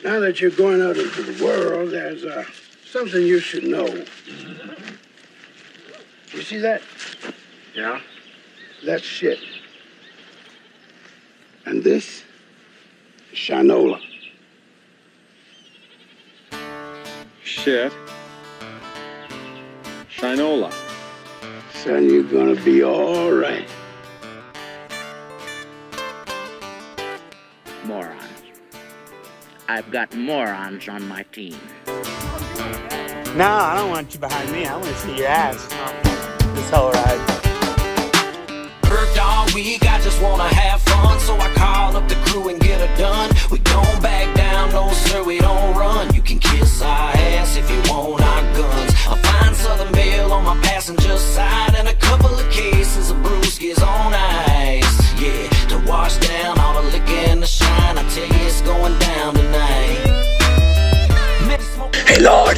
Now that you're going out into the world, there's something you should know. You see that? Yeah? That's shit. And this is Shinola. Shit. Shinola. Son, you're gonna be all right. Morons. I've got morons on my team. No, I don't want you behind me. I want to see your ass. This whole ride. Worked all week, I just wanna have fun, so I call up the crew and get it done. We don't back down, no sir, we don't run. You can kiss our ass if you want our guns. A fine Southern Belle on my passenger side, and a couple of cases of brewskis on ice. Yeah, to wash down all the liquor and the shine. I tell you it's going down tonight. Hey Lord,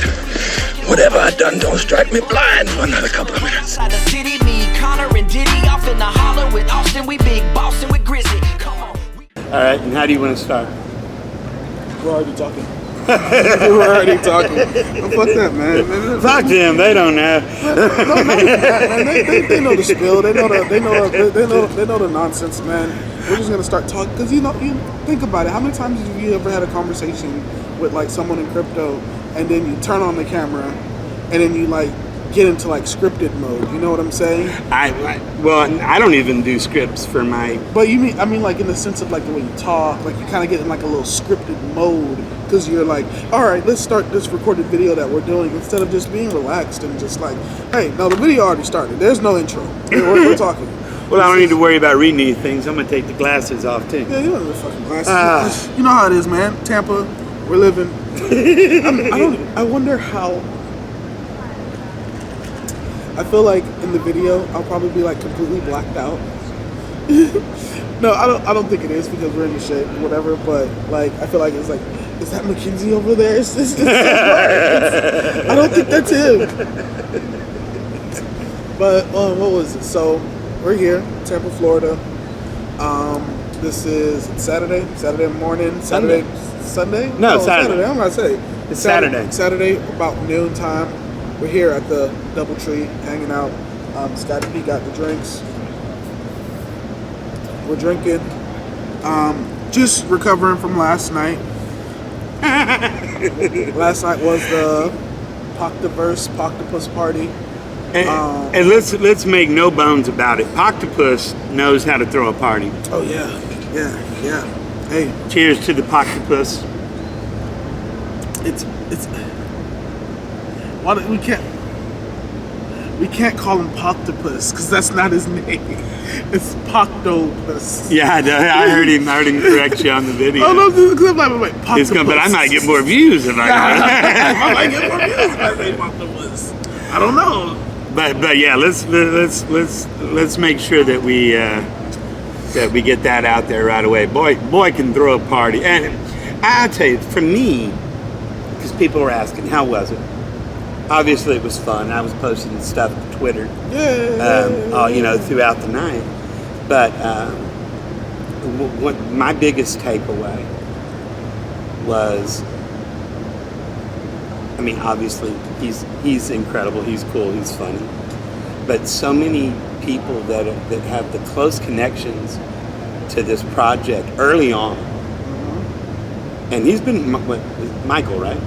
whatever I done, don't strike me blind for another couple of minutes. The city, me, Connor and Diddy off in the holler with Austin. We big bossing with Grizzly. Come on. All right, and how do you want to start? We're already talking. We're already talking. Oh, fuck that, man. Fuck them. They don't know. No, man. They know the spill. They know the nonsense, man. We're just gonna start talking because you think about it. How many times have you ever had a conversation with like someone in crypto, and then you turn on the camera, and then you like get into like scripted mode? You know what I'm saying? Well, I don't even do scripts for my. But I mean like in the sense of like the way you talk, like you kind of get in like a little scripted mode because you're like, all right, let's start this recorded video that we're doing instead of just being relaxed and just like, hey, no, the video already started. There's no intro. We're talking. Well, I don't need to worry about reading these things. I'm gonna take the glasses off too. Yeah, you know the fucking glasses. You know how it is, man. Tampa, we're living. I wonder how. I feel like in the video I'll probably be like completely blacked out. No, I don't think it is because we're in the shit, whatever. But like, I feel like it's like, is that Kenzie over there? It's so I don't think that's him. But what was it? So we're here, Tampa, Florida. This is Saturday morning. Sunday? No, Saturday. I'm not saying it's Saturday. Saturday about noon time. We're here at the DoubleTree hanging out. ScottyP got the drinks. We're drinking. Just recovering from last night. Last night was the PoktOpus's party. And let's make no bones about it. PoktOpus knows how to throw a party. Oh yeah. Hey, cheers to the PoktOpus. It's why we can't call him PoktOpus because that's not his name. It's PoktOpus. Yeah, I heard him correct you on the video. Oh no, because I'm like, wait, PoktOpus. But I might get more views if I I might get more views if I say PoktOpus. I don't know. But yeah, let's make sure that we get that out there right away. Boy can throw a party, and I'll tell you, for me, because people were asking, how was it? Obviously, it was fun. I was posting stuff to Twitter, throughout the night. But what my biggest takeaway was, I mean, obviously he's incredible. He's cool. He's funny. But so many people that have the close connections to this project early on, and he's been Michael, right?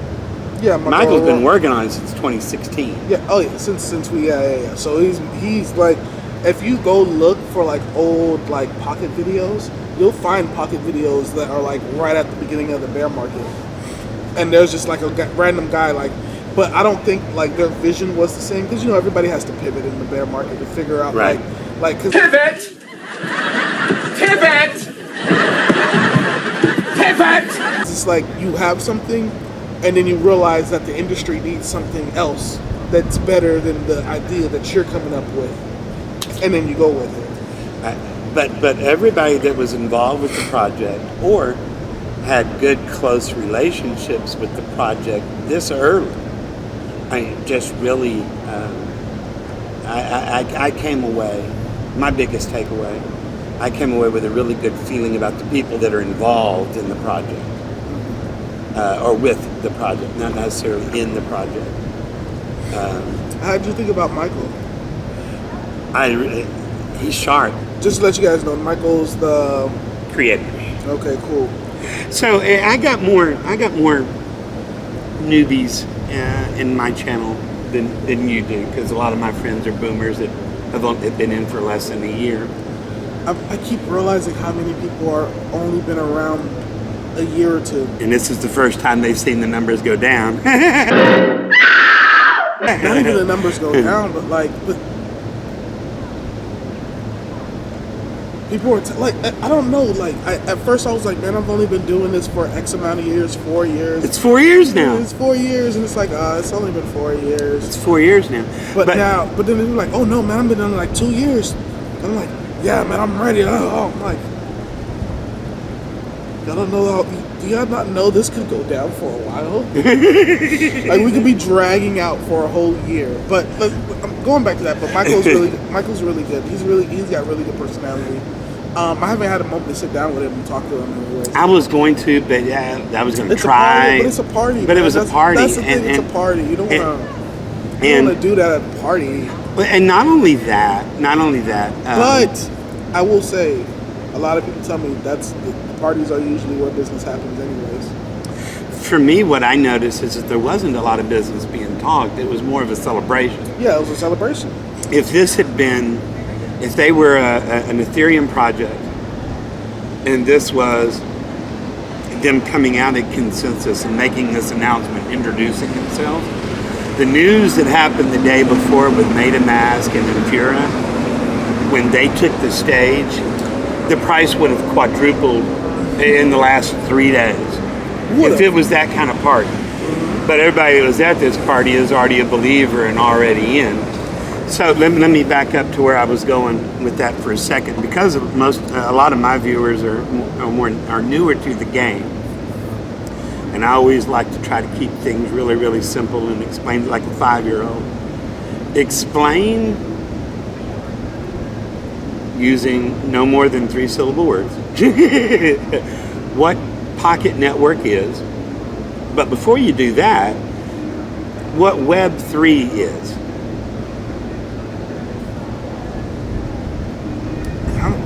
Yeah, Michael's been working on it since 2016. Yeah, oh yeah, since we So he's like, if you go look for like old like pocket videos, you'll find pocket videos that are like right at the beginning of the bear market, and there's just like a random guy like. But I don't think like their vision was the same because everybody has to pivot in the bear market to figure out right. like Pivot. It's like you have something, and then you realize that the industry needs something else that's better than the idea that you're coming up with, and then you go with it. But everybody that was involved with the project or had good close relationships with the project this early, I just really I came away, my biggest takeaway, I came away with a really good feeling about the people that are involved in the project. or with the project, not necessarily in the project. How did you think about Michael? He's sharp. Just to let you guys know, Michael's the creator. Okay, cool. So I got more newbies in my channel than you do, because a lot of my friends are boomers that have been in for less than a year. I keep realizing how many people are only been around a year or two. And this is the first time they've seen the numbers go down. Not even the numbers go down, but people are I don't know. At first I was like, man, I've only been doing this for X amount of years, 4 years. It's 4 years now. It's 4 years, and it's like, it's only been 4 years. It's 4 years now. But then they're like, oh no, man, I've been doing it like 2 years. I'm like, yeah, man, I'm ready. I'm like, y'all don't know do y'all not know this could go down for a while? Like, we could be dragging out for a whole year. But I'm going back to that. But Michael's really good. He's got really good personality. I haven't had a moment to sit down with him and talk to him anyway. I was going to, but I was going to try. But it's a party. But it was a party. That's the thing. It's a party. You don't want to do that at a party. And not only that. But I will say, a lot of people tell me the parties are usually where business happens anyways. For me, what I noticed is that there wasn't a lot of business being talked. It was more of a celebration. Yeah, it was a celebration. If they were an Ethereum project, and this was them coming out at consensus and making this announcement, introducing themselves, the news that happened the day before with MetaMask and Infura, when they took the stage, the price would have quadrupled in the last 3 days. If it was that kind of party. But everybody that was at this party is already a believer and already in. So let me back up to where I was going with that for a second, because a lot of my viewers are newer to the game, and I always like to try to keep things really, really simple and explain it like a 5-year-old. Explain using no more than 3-syllable words what Pocket Network is, but before you do that, what Web3 is.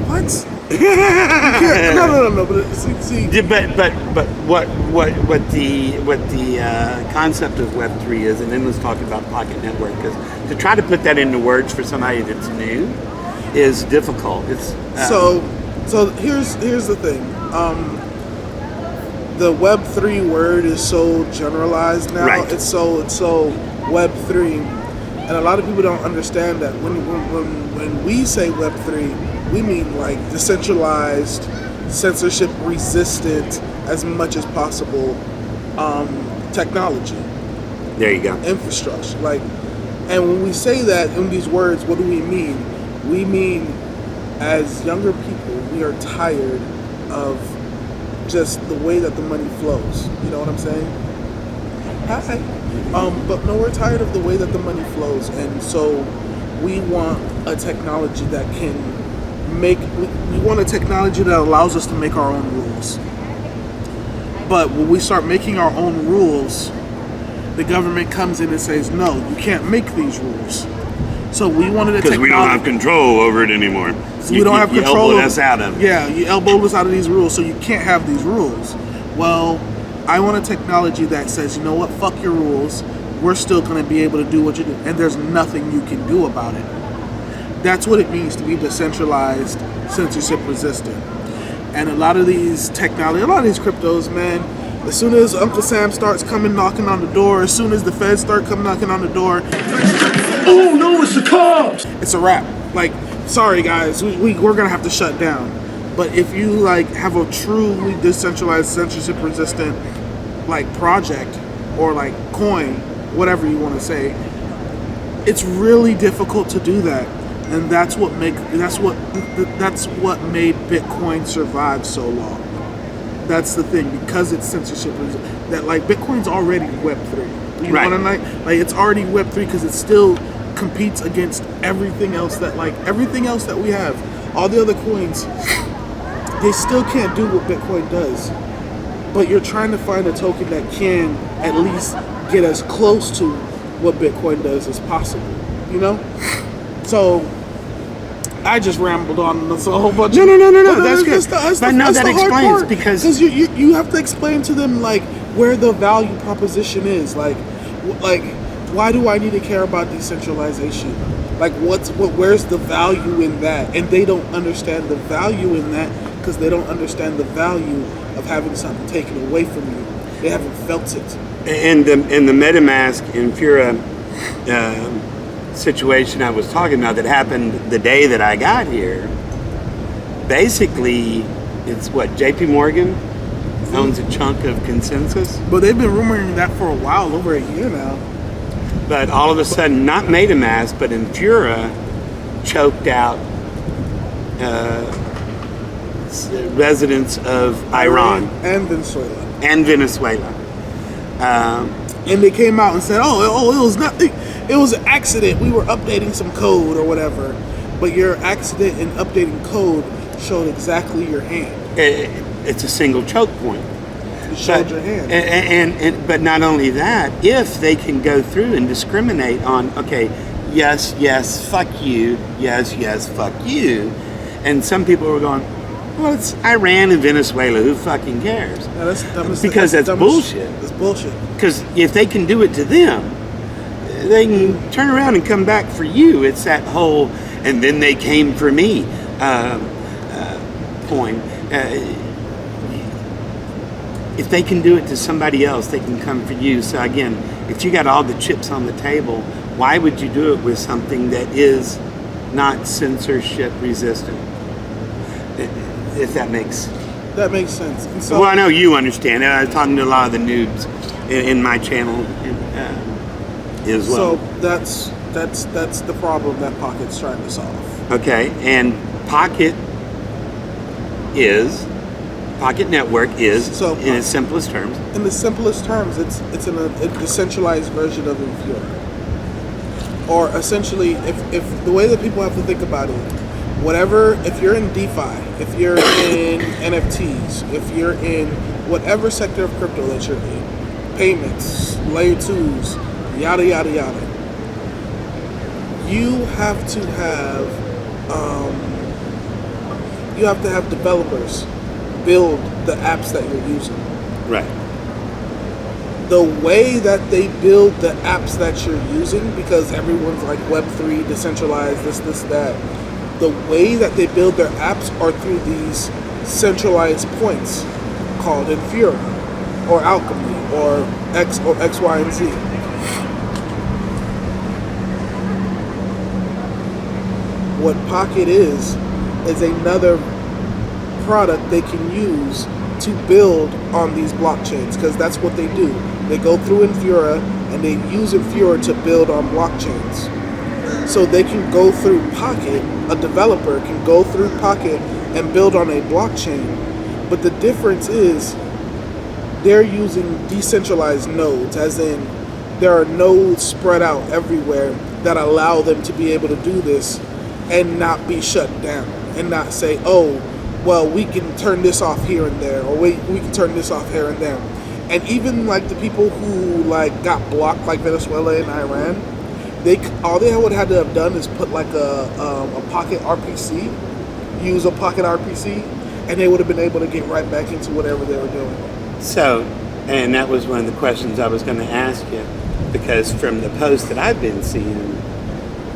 What? No. But see. But what the concept of Web3 is, and then let's talk about Pocket Network, because to try to put that into words for somebody that's new is difficult. It's so here's the thing. The Web3 word is so generalized now. Right. It's so Web3, and a lot of people don't understand that when we say Web3, we mean like decentralized, censorship resistant as much as possible technology. There you go. Infrastructure. And when we say that in these words, what do we mean? We mean, as younger people, we are tired of just the way that the money flows. You know what I'm saying? Hi. But no, we're tired of the way that the money flows, and so we want a technology that can we want a technology that allows us to make our own rules. But when we start making our own rules, the government comes in and says, no, you can't make these rules. So we wanted a technology, because we don't have control over it anymore. So we don't have control. You elbowed us out of it. Yeah, you elbowed us out of these rules, so you can't have these rules. Well, I want a technology that says, you know what, fuck your rules. We're still going to be able to do what you do, and there's nothing you can do about it. That's what it means to be decentralized, censorship resistant. And a lot of these cryptos, man, as soon as Uncle Sam starts coming knocking on the door, as soon as the feds start coming knocking on the door, Oh no, it's the cops! it's a wrap. Sorry guys, we're gonna have to shut down. But if you have a truly decentralized, censorship resistant project or coin, whatever you want to say, it's really difficult to do that. And that's what made Bitcoin survive so long. That's the thing, because it's censorship resistant. That Bitcoin's already Web3. You know what I mean? It's already Web3 because it still competes against everything else that we have. All the other coins, they still can't do what Bitcoin does. but you're trying to find a token that can at least get as close to what Bitcoin does as possible, you know? So I just rambled on this a whole bunch. No. But That's good. But no, that explains because you have to explain to them like where the value proposition is. Like why do I need to care about decentralization? Like where's the value in that? And they don't understand the value in that because they don't understand the value of having something taken away from you. They haven't felt it. And the MetaMask Infura situation I was talking about that happened the day that I got here, basically it's what, JP Morgan owns a chunk of Consensus. But they've been rumoring that for a while, over a year now. But all of a sudden, not MetaMask, but Infura choked out residents of Iran and Venezuela. And they came out and said, oh, it was nothing. It was an accident. We were updating some code or whatever. But your accident in updating code showed exactly your hand. It's a single choke point. It showed your hand. But not only that, if they can go through and discriminate on, okay, yes, fuck you, yes, fuck you. And some people were going, well, it's Iran and Venezuela. Who fucking cares? No, that's bullshit. That's bullshit. Because if they can do it to them, they can turn around and come back for you. It's that whole, and then they came for me point. If they can do it to somebody else, they can come for you. So again, if you got all the chips on the table, why would you do it with something that is not censorship resistant? If that makes sense. And so, well, I know you understand. I was talking to a lot of the noobs in my channel as well. So that's the problem that Pocket's trying to solve. Okay, and Pocket Network is, so, in its simplest terms. In the simplest terms, it's a decentralized version of Infura. Or essentially, if the way that people have to think about it, if you're in DeFi, if you're in NFTs, if you're in whatever sector of crypto that you're in, payments, layer 2s, yada yada yada, you have to have developers build the apps that you're using. Right. The way that they build the apps that you're using, because everyone's like Web3, decentralized, this, that, the way that they build their apps are through these centralized points called Infura or Alchemy or X, Y, and Z. What Pocket is another product they can use to build on these blockchains, because that's what they do. They go through Infura and they use Infura to build on blockchains. So they can go through Pocket, a developer can go through Pocket and build on a blockchain. But the difference is they're using decentralized nodes, as in there are nodes spread out everywhere that allow them to be able to do this and not be shut down and not say, oh, well, we can turn this off here and there, or we can turn this off here and there. And even like the people who like got blocked, like Venezuela and Iran, all they would have to have done is put like a Pocket RPC, use a Pocket RPC, and they would have been able to get right back into whatever they were doing. So, and that was one of the questions I was going to ask you, because from the post that I've been seeing,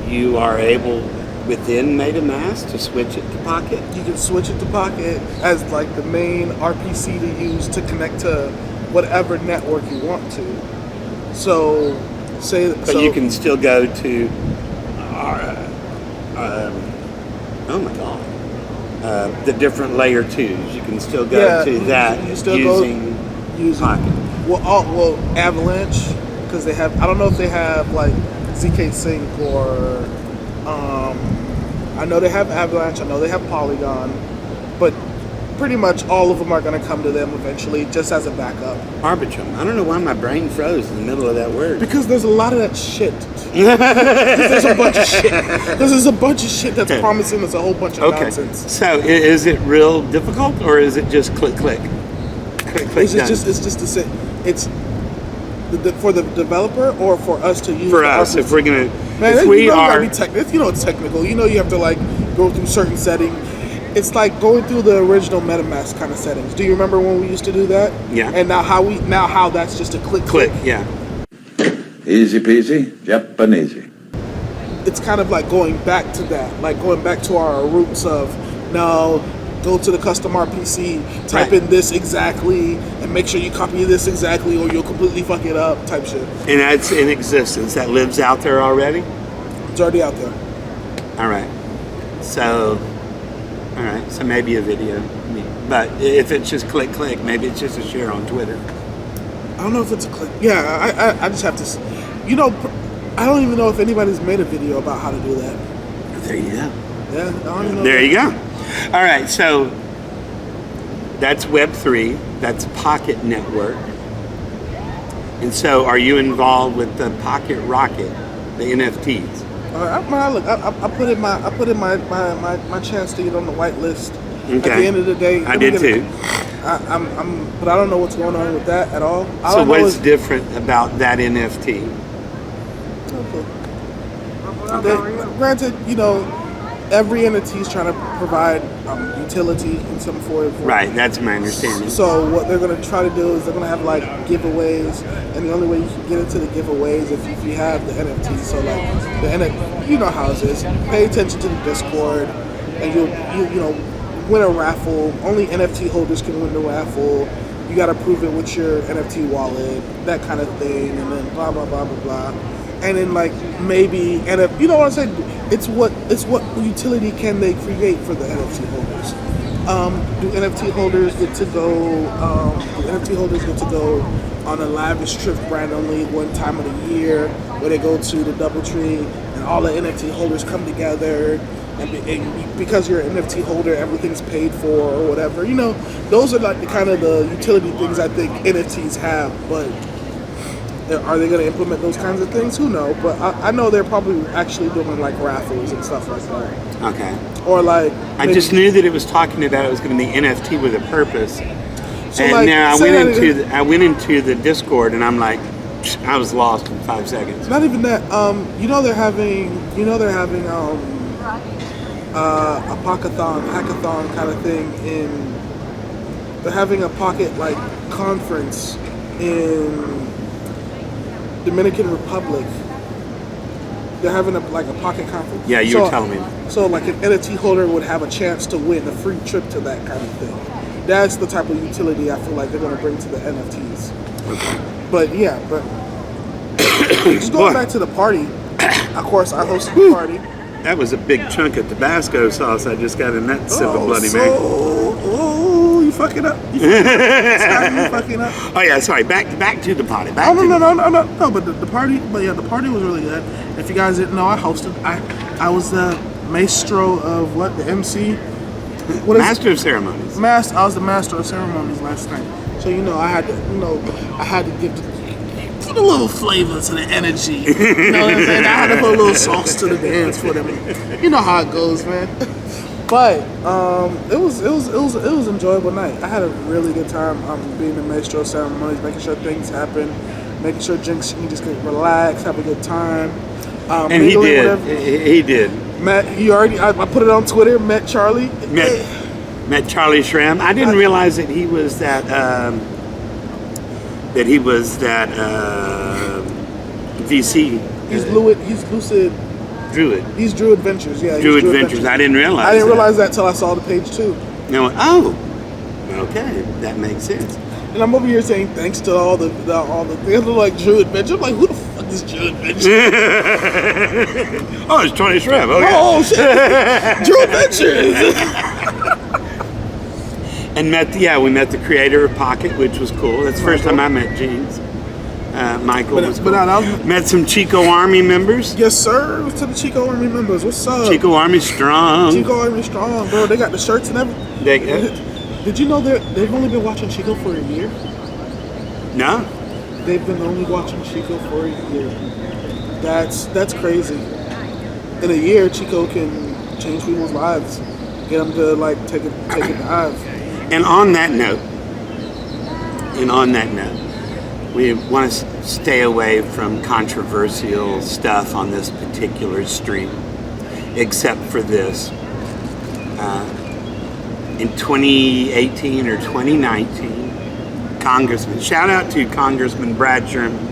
you are able within MetaMask to switch it to Pocket? You can switch it to Pocket as like the main RPC to use to connect to whatever network you want to. So, but you can still go to the different layer 2s. You can still go to that using Pocket. Well, Avalanche, because they have. I don't know if they have like ZK Sync or. I know they have Avalanche. I know they have Polygon, but pretty much all of them are going to come to them eventually, just as a backup. Arbitrum. I don't know why my brain froze in the middle of that word. Because there's a lot of that shit. There's a bunch of shit. There's a bunch of shit that's promising us a whole bunch of nonsense. So is it real difficult, or is it just click? Click, click, It's done. just to say it's for the developer or for us to use For the us, RPG? if we're gonna, Man, if you we know you are, gotta be it's technical. You know you have to like go through certain settings. It's like going through the original MetaMask kind of settings. Do you remember when we used to do that? Yeah. And now how that's just a click. yeah. Easy peasy, Japanesey. It's kind of like going back to that, like going back to our roots of now. Go to the custom RPC, type Right. in this exactly, and make sure you copy this exactly, or you'll completely fuck it up. Type shit. And that's in existence. That lives out there already. It's already out there. All right. So maybe a video. But if it's just click, click, maybe it's just a share on Twitter. I don't know if it's a click. Yeah, I just have to. I don't even know if anybody's made a video about how to do that. There you go. Yeah, I don't even know. There you go. All right, so that's Web3. That's Pocket Network. And so, are you involved with the Pocket Rocket, the NFTs? I put in my chance to get on the white list. Okay. At the end of the day, I did too. but I don't know what's going on with that at all. So what's different about that NFT? Granted, every entity is trying to provide utility in some form. Right, that's my understanding. So what they're going to try to do is they're going to have like giveaways, and the only way you can get into the giveaways if you have the NFT. So like the NFT, you know how it is. Pay attention to the Discord, and you'll win a raffle. Only NFT holders can win the raffle. You got to prove it with your NFT wallet, that kind of thing, and then blah blah blah blah blah. And then like maybe you know what I'm saying? It's what utility can they create for the NFT holders? Do NFT holders get to go? On a lavish trip randomly one time of the year, where they go to the DoubleTree and all the NFT holders come together, and because you're an NFT holder, everything's paid for or whatever. Those are like the kind of the utility things I think NFTs have, but. Are they going to implement those kinds of things? Who knows? But I know they're probably actually doing like raffles and stuff like that. Okay. Or like I just knew that it was talking about it was going to be NFT with a purpose. So and like, now I went into the Discord and I'm like, I was lost in 5 seconds. Not even that. They're having a hackathon kind of thing they're having a pocket like conference in Dominican Republic. They're having a pocket conference. Yeah, you were telling me. So like an NFT holder would have a chance to win a free trip to that kind of thing. That's the type of utility I feel like they're going to bring to the NFTs. Okay. But just going back to the party. Of course, I hosted the party. That was a big chunk of Tabasco sauce I just got in that sip of Bloody Mary. Oh, you fucking up. You fucking up. Oh yeah, sorry. Back to the party. No. But the party was really good. If you guys didn't know, I hosted. I was the maestro of what? The MC. Master of ceremonies. I was the master of ceremonies last night. So I had to give put a little flavor to the energy. You know what I'm saying? I had to put a little sauce to the dance for them. You know how it goes, man. But it was an enjoyable night. I had a really good time being the maestro of ceremonies, making sure things happen, making sure Jinx can just get relaxed, have a good time. And he did. He did. Matt, I put it on Twitter. Met Charlie. Met Charlie Schramm. I didn't realize that he was that. VC. He's Lucid. Druid. He's Druid Ventures. Yeah. Druid Ventures. I didn't realize. I didn't realize that till I saw the page too. No. Okay, that makes sense. And I'm over here saying thanks to all the things like Druid Ventures. I'm like, who the fuck is Druid Ventures? Oh, it's Charlie Schramm. Okay. Oh shit, Druid Ventures. And we met the creator of Pocket, which was cool. That's the first time I met James. Michael was cool. Met some Chico Army members. Yes, sir. To the Chico Army members. What's up? Chico Army strong. Chico Army strong, bro. They got the shirts and everything. Did you know they've only been watching Chico for a year? No. They've been only watching Chico for a year. That's crazy. In a year, Chico can change people's lives. Get them to like take a dive. And on that note, And on that note, we want to stay away from controversial stuff on this particular stream, except for this. In 2018 or 2019, shout out to Congressman Brad Sherman,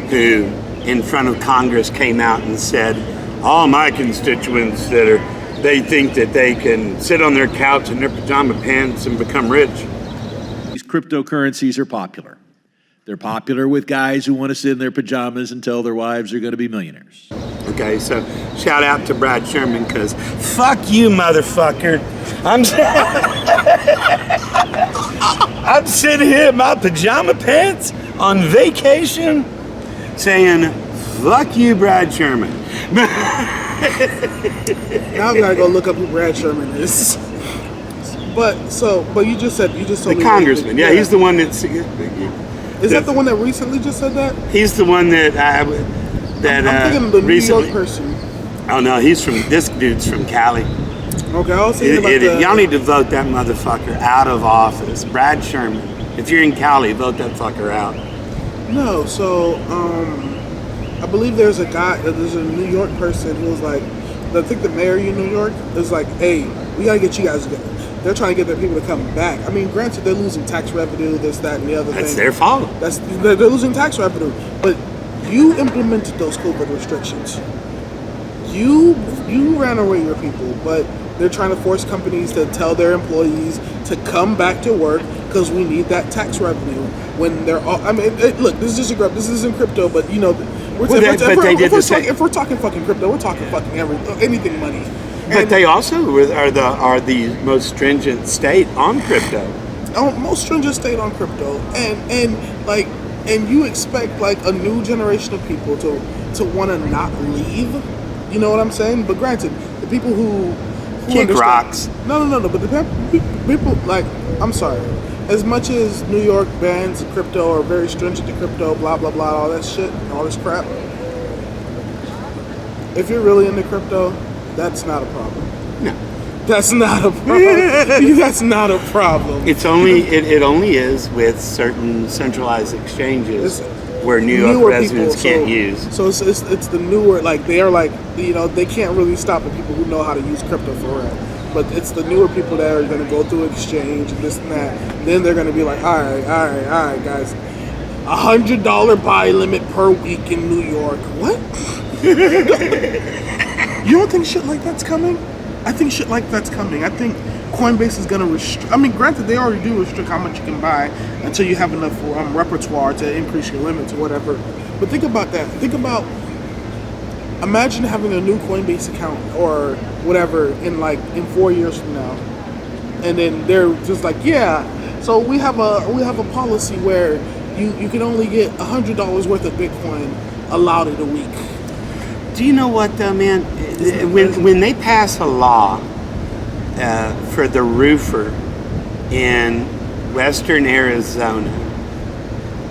who in front of Congress came out and said, all my constituents they think that they can sit on their couch in their pajama pants and become rich. These cryptocurrencies are popular. They're popular with guys who want to sit in their pajamas and tell their wives they're going to be millionaires. Okay, so shout out to Brad Sherman, because fuck you, motherfucker. I'm sitting here in my pajama pants on vacation saying, fuck you, Brad Sherman. Now I gotta go look up who Brad Sherman is. But you just told me the congressman. Yeah, he's the one that's. Is that the one that recently just said that? He's the one that I'm thinking of the recently. New York person. Oh no, this dude's from Cali. Okay, I was thinking about y'all need to vote that motherfucker out of office. Brad Sherman. If you're in Cali, vote that fucker out. No, so I believe there's a New York person who was like, I think the mayor in New York is like, hey, we gotta get you guys together. They're trying to get their people to come back. I mean, granted, they're losing tax revenue, this, that, and the other thing. That's their fault. They're losing tax revenue. But you implemented those COVID restrictions. You ran away your people, but they're trying to force companies to tell their employees to come back to work because we need that tax revenue. When they're all, I mean, look, this isn't crypto, but you know, if we're talking fucking crypto, we're talking fucking anything money. But they also are the most stringent state on crypto. Most stringent state on crypto, and you expect like a new generation of people to want to not leave. You know what I'm saying? But granted, the people who kick rocks. No. But the people like, I'm sorry. As much as New York bans crypto are very stringent to crypto, blah blah blah, all that shit, all this crap. If you're really into crypto, that's not a problem. No. That's not a problem. That's not a problem. It's only it only is with certain centralized exchanges where New York residents can't use. So it's the newer, like they are like, you know, they can't really stop the people who know how to use crypto for real. But it's the newer people that are going to go through exchange and this and that. Then they're going to be like, all right, guys, $100 buy limit per week in New York. What? You don't think shit like that's coming? I think shit like that's coming. I think Coinbase is going to restrict. I mean, granted, they already do restrict how much you can buy until you have enough repertoire to increase your limits or whatever. But think about that. Imagine having a new Coinbase account or whatever in 4 years from now, and then they're just like, yeah. So we have a policy where you can only get $100 worth of Bitcoin allowed in a week. Do you know what though, man? When they pass a law for the roofer in western Arizona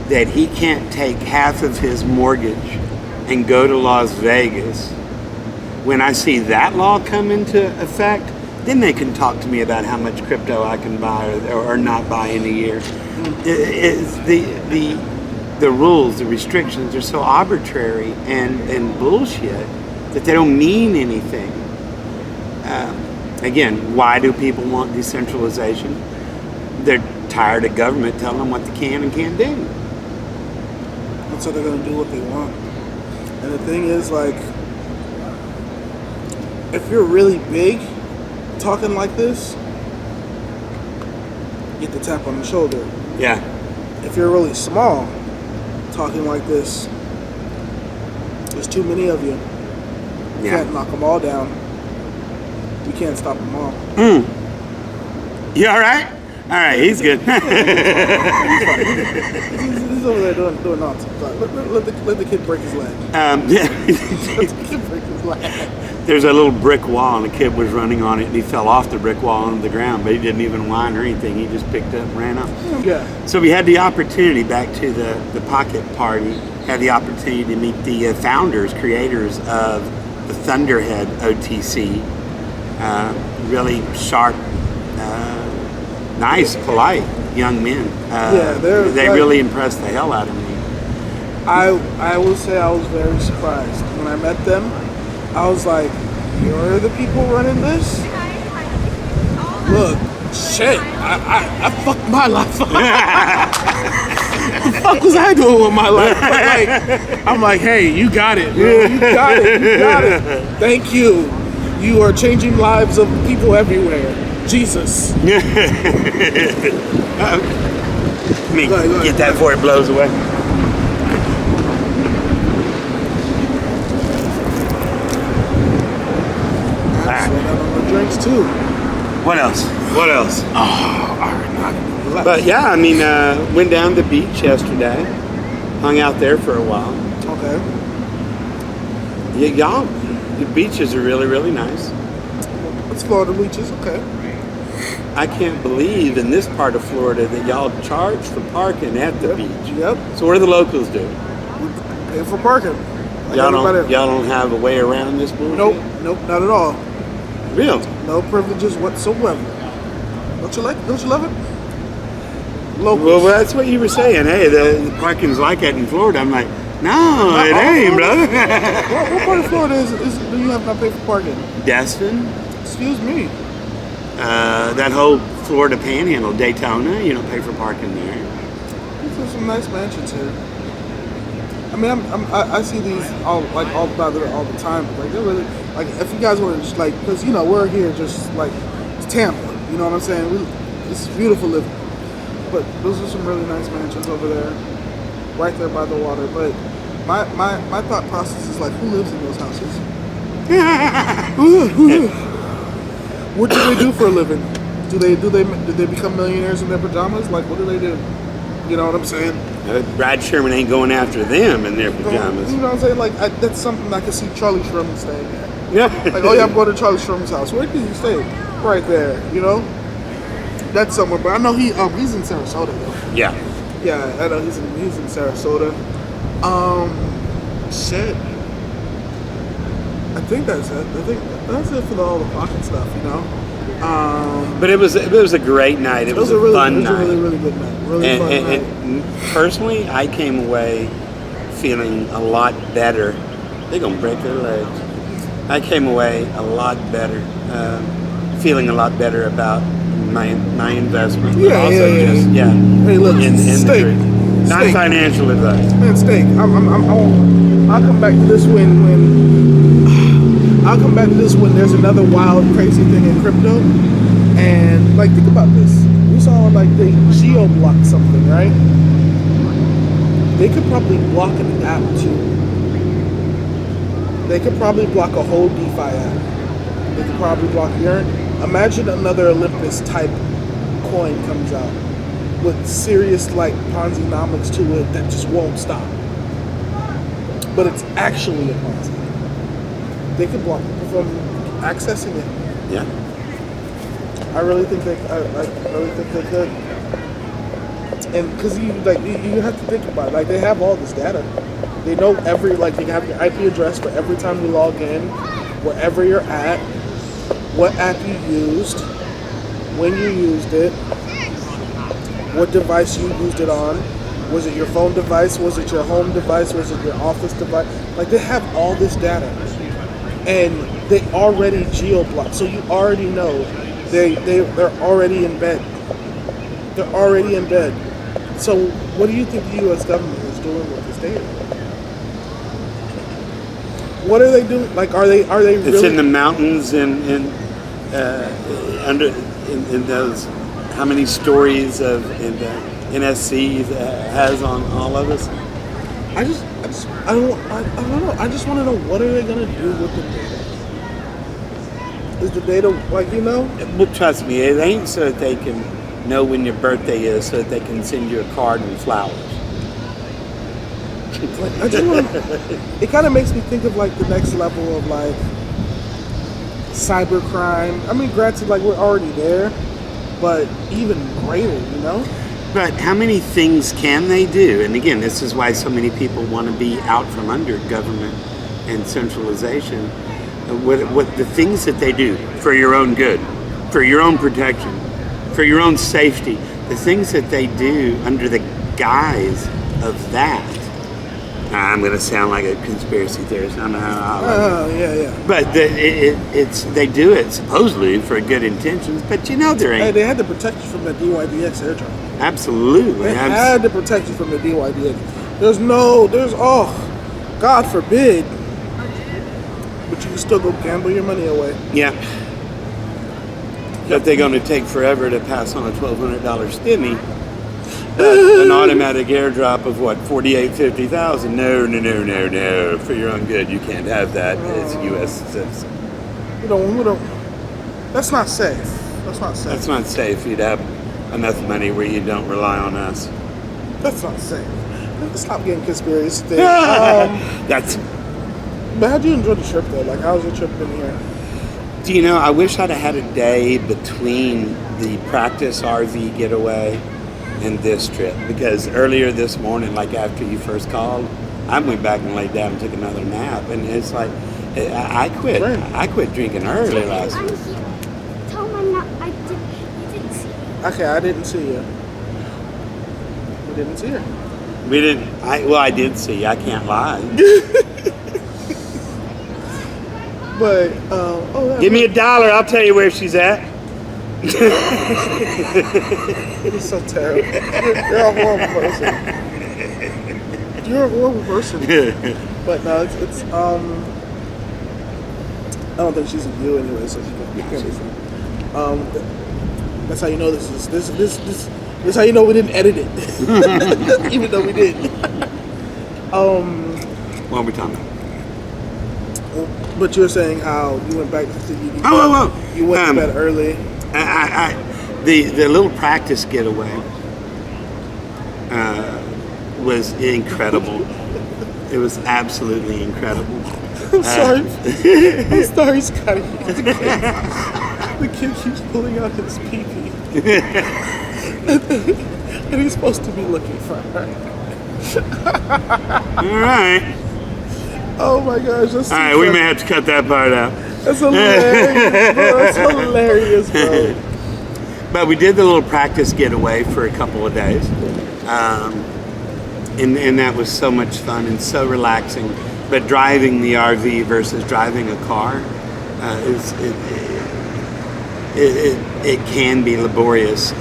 that he can't take half of his mortgage and go to Las Vegas, when I see that law come into effect, then they can talk to me about how much crypto I can buy or not buy in a year. The rules, the restrictions are so arbitrary and bullshit that they don't mean anything. Again, why do people want decentralization? They're tired of government telling them what they can and can't do. And so they're going to do what they want. And the thing is, like, if you're really big, talking like this, get the tap on the shoulder. Yeah. If you're really small, talking like this, there's too many of you. You can't knock them all down. You can't stop them all. You all right? All right, he's good. He's over there doing nonsense. Let the kid break his leg. Let the kid break his leg. There's a little brick wall, and a kid was running on it, and he fell off the brick wall onto the ground, but he didn't even whine or anything. He just picked up and ran up. Yeah. So we had the opportunity, back to the pocket party, had the opportunity to meet the founders, creators of the Thunderhead OTC. Really sharp, nice, polite, young men. They really impressed the hell out of me. I will say I was very surprised when I met them. I was like, "You're the people running this? Look, shit, I fucked my life up. What the fuck was I doing with my life?" But like, I'm like, "Hey, you got it, bro. You got it. You got it. Thank you. You are changing lives of people everywhere. Jesus." Let me get that before it blows away. Drinks too. What else? What else? Oh, all right. But yeah, I mean, went down to the beach yesterday. Hung out there for a while. Okay. Yeah, y'all, the beaches are really, really nice. It's Florida beaches, okay. I can't believe in this part of Florida that y'all charge for parking at the beach. Yep. So what do the locals do? Pay for parking. Like y'all don't have a way around this bullshit? Nope, not at all. Really? No privileges whatsoever. Don't you love it? Locals. Well, that's what you were saying. Hey, the parking's like that in Florida. I'm like, no, it ain't, brother. What part of Florida do you have not pay for parking? Destin. Excuse me. That whole Florida Panhandle, Daytona, you don't pay for parking there. There's some nice mansions here. I mean, I see these all about there all the time. Like they're really like if you guys want to just like because you know we're here just like it's Tampa. You know what I'm saying? It's beautiful living. But those are some really nice mansions over there, right there by the water. But my thought process is like, who lives in those houses? What do they do for a living? Do they become millionaires in their pajamas? Like, what do they do? You know what I'm saying? Brad Sherman ain't going after them in their pajamas. You know what I'm saying? Like, that's something I can see Charlie Sherman staying at. Yeah. Like, oh yeah, I'm going to Charlie Sherman's house. Where did he stay? Right there. You know? That's somewhere. But I know he's in Sarasota though. Yeah. Yeah, I know he's in Sarasota. Shit. I think that's it. I think that's it for all the pocket stuff, you know. But it was a great night. It was a fun night. It was a really good night. Really fun night. And personally, I came away feeling a lot better. They're gonna break their legs. I came away a lot better, feeling a lot better about my investment. But also just Hey, look, steak. Not financial advice. Man, steak. I'll come back to this I'll come back to this when there's another wild, crazy thing in crypto. And like, think about this. We saw like they geo-blocked something, right? They could probably block an app too. They could probably block a whole DeFi app. They could probably block your. Imagine another Olympus type coin comes out with serious like Ponzi-nomics to it that just won't stop. But it's actually a Ponzi. They could block people from accessing it. Yeah. I really think they could. And because you have to think about it. Like they have all this data. They know they have your IP address for every time you log in, wherever you're at, what app you used, when you used it, what device you used it on. Was it your phone device? Was it your home device? Was it your office device? Like they have all this data. And they already geo-blocked, so you already know they're already in bed. They're already in bed. So what do you think the U.S. government is doing with this data? What are they doing? Like, are they really? It's in the mountains in those. How many stories of NSC has on all of us? I don't know. I just want to know, what are they gonna do with the data? Is the data Well, trust me, it ain't so that they can know when your birthday is, so that they can send you a card and flowers. It kind of makes me think of like the next level of like cybercrime. I mean, granted, like we're already there, but even greater, you know. But how many things can they do? And again, this is why so many people want to be out from under government and centralization. What the things that they do for your own good, for your own protection, for your own safety, the things that they do under the guise of that. I'm going to sound like a conspiracy theorist. I know. Yeah. But they do it supposedly for good intentions, but you know there ain't. Hey, they had to protect you from that DYDX airdrop. Absolutely. They had to protect you from the DYDX. God forbid, but you can still go gamble your money away. Yeah. But they're going to take forever to pass on a $1,200 stimmy. An automatic airdrop of what, 48, 50,000? No. For your own good, you can't have that as a U.S. citizen. We don't. That's not safe. That's not safe. You'd have enough money where you don't rely on us. That's not safe. Let's stop getting conspiracy things. But how'd you enjoy the trip though? Like, how's your trip been here? Do you know, I wish I'd have had a day between the practice RV getaway and this trip, because earlier this morning, like after you first called, I went back and laid down and took another nap, and it's like I quit drinking early last week. Tell him you didn't see me. Okay, I didn't see you. We didn't see her. We didn't. I did see you. I can't lie. But give me $1. I'll tell you where she's at. It is so terrible. You're a horrible person. You're a horrible person. But no, it's I don't think she's a view anyway, so she can't be fun. That's how you know this is how you know we didn't edit it. Even though we did. What are we talking about? But you were saying how you went back to you went to bed early. The little practice getaway was incredible. It was absolutely incredible. I'm sorry, Scotty. The kid keeps pulling out his pee-pee. And he's supposed to be looking for her. All right. Oh my gosh, that's all right, we may have to cut that part out. That's hilarious, bro. That's hilarious, bro. But we did the little practice getaway for a couple of days. And that was so much fun and so relaxing. But driving the RV versus driving a car, it can be laborious.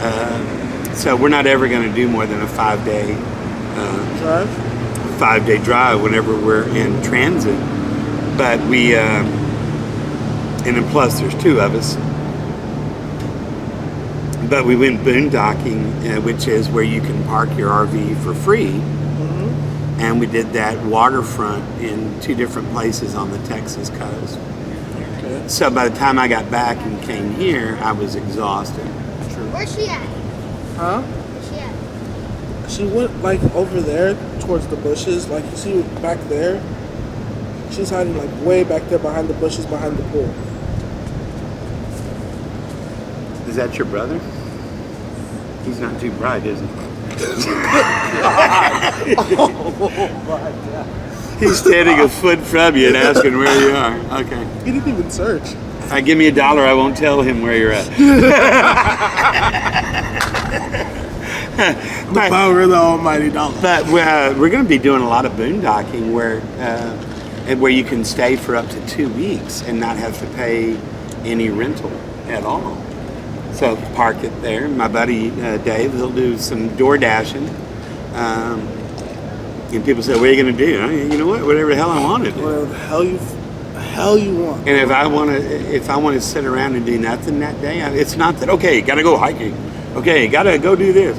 So we're not ever going to do more than a 5-day drive? 5-day drive whenever we're in transit. But we, and then plus there's 2 of us. But we went boondocking, which is where you can park your RV for free. Mm-hmm. And we did that waterfront in 2 different places on the Texas coast. Okay. So by the time I got back and came here, I was exhausted. Where's she at? Huh? Where's she at? She went like over there towards the bushes. Like you see back there. She's hiding like way back there behind the bushes behind the pool. Is that your brother? He's not too bright, is he? Oh my God. He's standing a foot from you and asking where you are. Okay. He didn't even search. Give me $1, I won't tell him where you're at. The power of the almighty dollar. But we're going to be doing a lot of boondocking where you can stay for up to 2 weeks and not have to pay any rental at all. So park it there. My buddy Dave, he'll do some door dashing. And people say, what are you going to do? You know what? Whatever the hell I want to do. Whatever the hell you want. And if I want to sit around and do nothing that day, it's not that, okay, got to go hiking. Okay, got to go do this.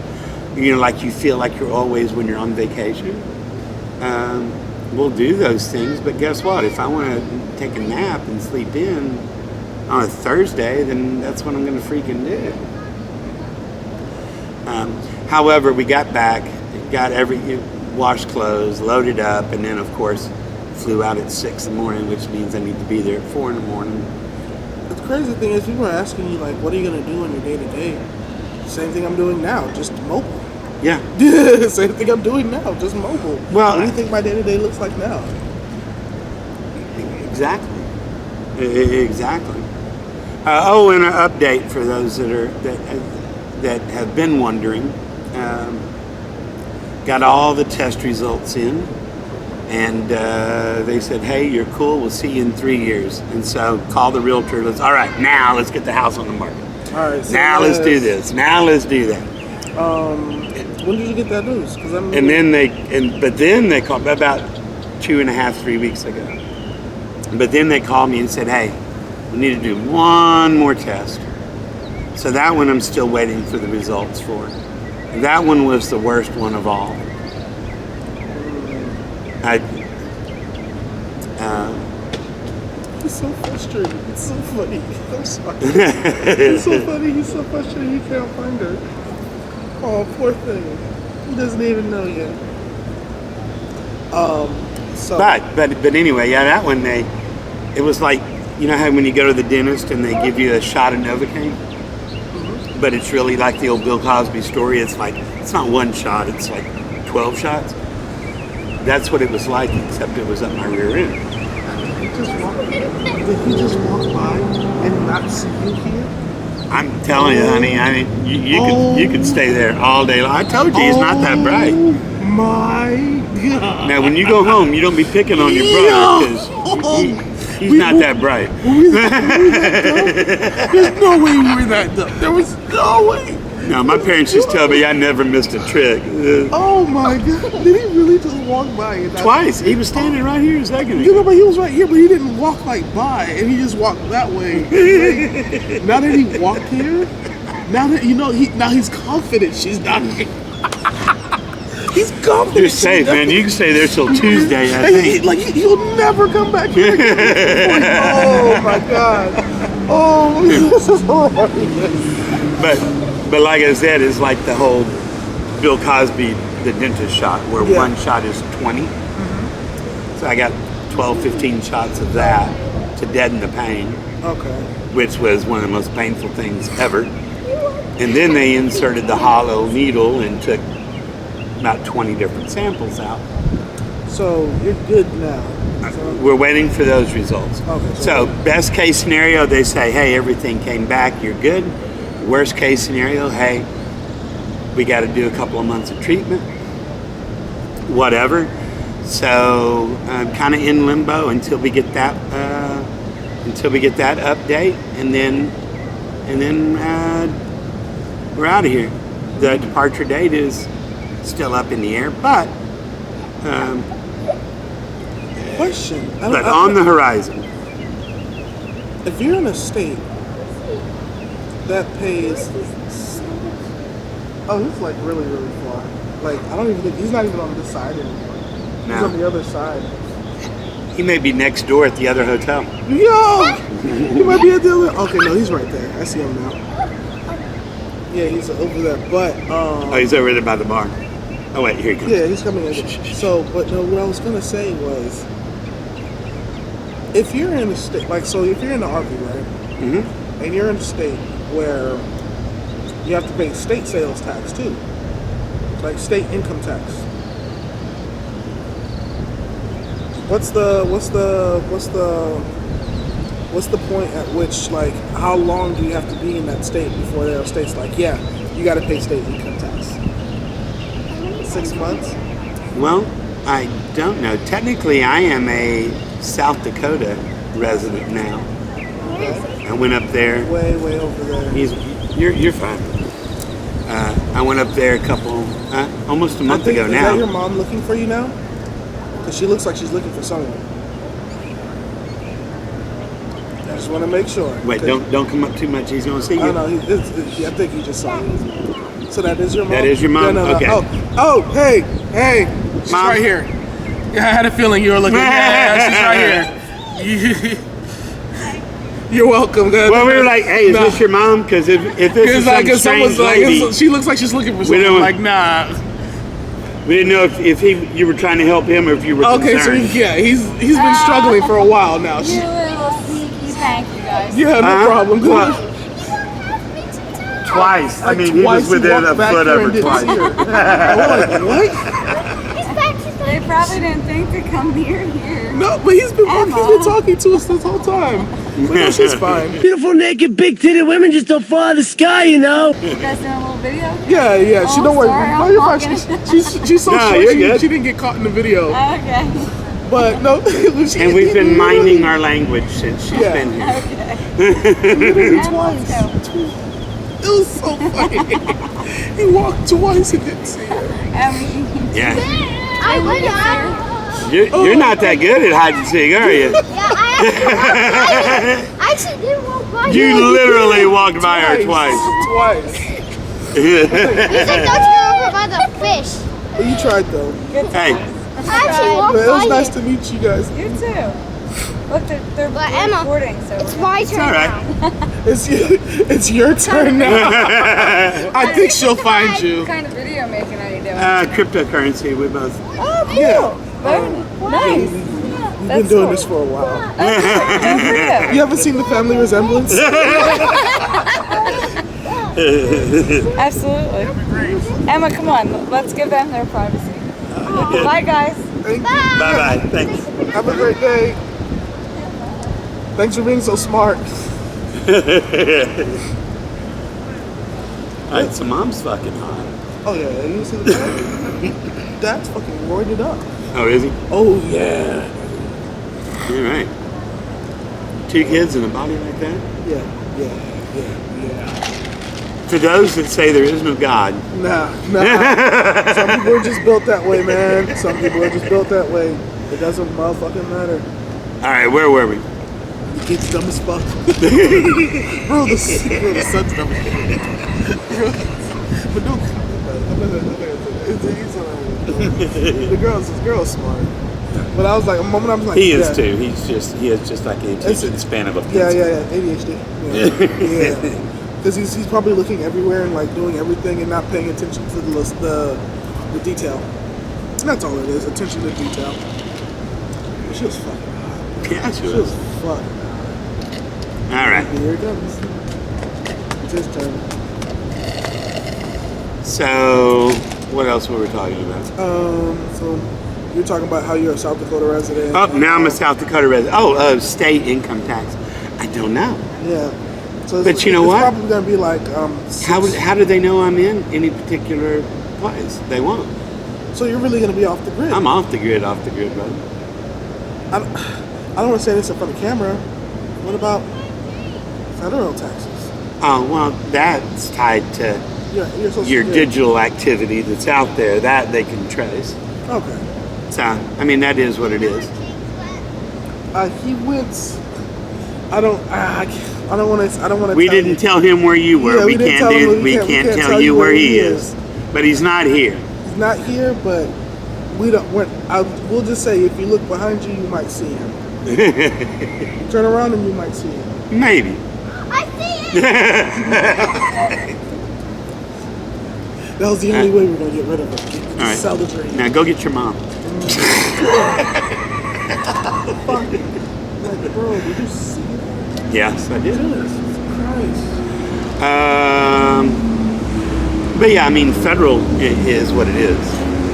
You know, like you feel like you're always when you're on vacation. We'll do those things, but guess what? If I want to take a nap and sleep in on a Thursday, then that's what I'm going to freaking do. However, we got back, washed clothes, loaded up, and then of course flew out at 6 in the morning, which means I need to be there at 4 in the morning. The crazy thing is, people are asking you like, what are you going to do on your day-to-day? Same thing I'm doing now, just mobile. Yeah. Same thing I'm doing now, just mobile. Well, what do you think my day-to-day looks like now? Exactly. Exactly. And an update for those that that have been wondering. Got all the test results in, and they said, "Hey, you're cool. We'll see you in 3 years." And so, call the realtor. All right, now let's get the house on the market. All right. So now let's do this. Now let's do that. When did you get that news? But then they called about 2.5, 3 weeks ago. But then they called me and said, "Hey, we need to do one more test." So that one I'm still waiting for the results for. That one was the worst one of all. He's so frustrated. It's so funny. I'm sorry. It's so funny. He's so frustrated he can't find her. Oh, poor thing. He doesn't even know yet. But anyway, yeah, that one it was like, you know how when you go to the dentist and they give you a shot of Novocaine? But it's really like the old Bill Cosby story. It's like, it's not one shot, it's like 12 shots. That's what it was like, except it was up my rear end. Did he just walk by and not see you here? I'm telling you, honey, I mean, you could stay there all day long. I told you, he's not that bright. My God. Now, when you go home, you don't be picking on your brother, because he's not that bright. There's no way we were that dumb. There was no way. No, my parents just tell me I never missed a trick. Oh my God. Did he really just walk by? Twice. He was standing right here a second ago. You know, but he was right here, but he didn't walk like by, and he just walked that way. Like, now that he walked here, now that, you know, now he's confident she's not here. He's confident. You're safe, man. You can stay there till Tuesday, I think. He'll never come back here again. Oh my God. Oh, this is hilarious. But like I said, it's like the whole Bill Cosby, the dentist shot, where one shot is 20. So I got 12, 15 shots of that to deaden the pain. Okay. Which was one of the most painful things ever. And then they inserted the hollow needle and took about 20 different samples out. So you're good now. We're waiting for those results. Okay, so best case scenario, they say, hey, everything came back, you're good. Worst case scenario, hey, we got to do a couple of months of treatment, whatever. So I'm kind of in limbo until we get that update, and then we're out of here. The departure date is still up in the air, but question. But on the horizon. If you're in a state that pays, oh, he's like really, really far. Like, I don't even think, he's not even on this side anymore. No. He's on the other side. He may be next door at the other hotel. Yo! He might be at the other, okay, no, he's right there. I see him now. Yeah, he's over there, but, oh, he's over there by the bar. Oh, wait, here he comes. Yeah, he's coming in. So, but no, what I was gonna say was, if you're in a state, like, so if you're in the RV, right? Mm-hmm. And you're in a state where you have to pay state sales tax too, like state income tax. What's the point at which, like, how long do you have to be in that state before there are states like, yeah, you got to pay state income tax? 6 months? Well, I don't know. Technically, I am a South Dakota resident now. I went up there. Way over there. You're fine. I went up there almost a month ago now. Is that your mom looking for you now? Because she looks like she's looking for someone. I just want to make sure. Wait, don't come up too much. He's going to see you. Oh, no, I think he just saw you. So that is your mom? That is your mom? No. Okay. Oh, hey. She's Mom? right here. Yeah, I had a feeling you were looking. Yeah, she's right here. You're welcome. Well, we were like, hey, is this your mom? Because if this is some strange lady, she looks like she's looking for someone. Like, nah. We didn't know if you were trying to help him or if you were concerned. So yeah, he's been struggling for a while now. You little sneaky, thank you guys. Yeah, no problem. Twice. I mean, he was within a foot of her twice. What? He's back. probably didn't think to come near here. No, but he's been talking to us this whole time. But no, she's fine. Beautiful, naked, big-titted women just don't fall out of the sky, you know? You guys doing a little video? Yeah. She don't worry. Sorry, No, you're fine. She's so short. She didn't get caught in the video. Okay. But no. And we've been minding our language since she's been here. Okay. Twice. It was so funny. He walked twice and didn't see her. Yeah. I would You're not that good at hide and seek, are you? Yeah, I actually did walk by You literally walked by her twice. Twice. You think that's gonna provide the fish? Well, you tried though. Hey. I actually walked But it was by nice to meet you guys. You too. Look, they're Emma, recording, so it's my turn now. It's your turn now. I think she'll find you. What kind of video making are you doing? Cryptocurrency, we both. Oh, cool. Yeah. Nice. We've been doing this for a while. Good for you. You haven't seen the family resemblance? Absolutely. Emma, come on. Let's give them their privacy. Bye, guys. Bye-bye. Thanks. Have a great day. Thanks for being so smart. Alright, so mom's fucking hot. Oh yeah, you see the dad? Dad's fucking roared it up. Oh, is he? Oh yeah. Alright. 2 kids and a body like that? Yeah. To those that say there is no God. Nah. Some people are just built that way, man. Some people are just built that way. It doesn't motherfucking matter. Alright, where were we? The kid's dumb as fuck. Bro, the son's dumb as fuck. But dude, the girl's smart. But I was like, a moment I was like, he is too. He has just like an attention span of a pencil. Yeah. ADHD. Yeah. Because he's probably looking everywhere and like doing everything and not paying attention to the detail. That's all it is, attention to detail. She was fucking hot. Yeah, she was fucking hot. All right. Here it comes. It's his turn. So, what else were we talking about? So you're talking about how you're a South Dakota resident. Oh, now I'm a South Dakota resident. Oh, state income tax. I don't know. Yeah. So but you know what? It's probably gonna be like. How do they know I'm in any particular place? They won't. So you're really gonna be off the grid? I'm off the grid, brother. I don't want to say this in front of camera. What about federal taxes? Oh well, that's tied to your digital activity that's out there. That they can trace. Okay. So I mean, that is what it is. He went. I don't want to. We didn't tell him where you were. Yeah, we can't tell you where he is. But he's not here. He's not here, but we'll just say if you look behind you, you might see him. Turn around and you might see him. Maybe. I see it. That was the only way we're gonna get rid of him. All right. Sell the dream. Now go get your mom. Like, bro, did you see that? Yes, I did. Jesus Christ. But yeah, I mean, federal is what it is.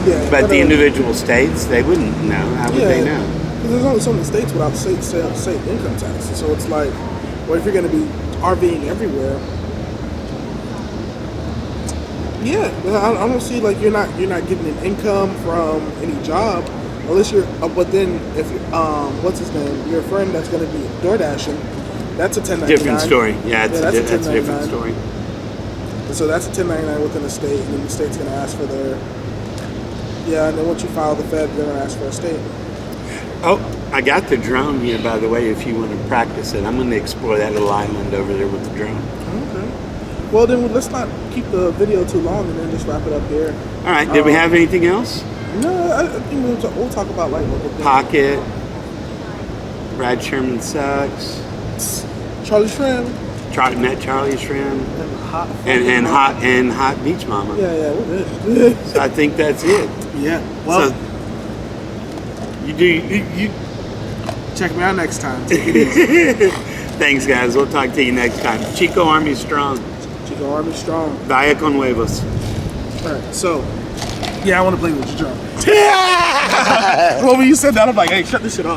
Yeah. But the individual states, they wouldn't know. How would they know? Because there's only so many states without state income tax. So it's like, well, if you're going to be RVing everywhere, yeah, I don't see like you're not getting an income from any job unless you're. But then if what's his name, your friend that's going to be door dashing, that's a 1099. Different story. Yeah, that's a different story. So that's a 1099 within the state, and then the state's going to ask for their. Yeah, and then once you file the Fed, they're going to ask for a state. Oh, I got the drone here, by the way, if you want to practice it. I'm going to explore that little island over there with the drone. Okay. Well, then let's not keep the video too long and then just wrap it up here. All right. Did we have anything else? No, I think we'll talk about like local things. Pocket. Brad Sherman sucks. Charlie Shrimp. Met Charlie Shrimp. And hot beach mama. Yeah, we're good. So I think that's it. Yeah. Well, so, you check me out next time. Take it easy. Thanks, guys. We'll talk to you next time. Chico Army strong. Chico Army strong. Vaya con huevos. All right. So Yeah, I want to play with your drum. Well, when you said that, I'm like, hey, shut this shit up.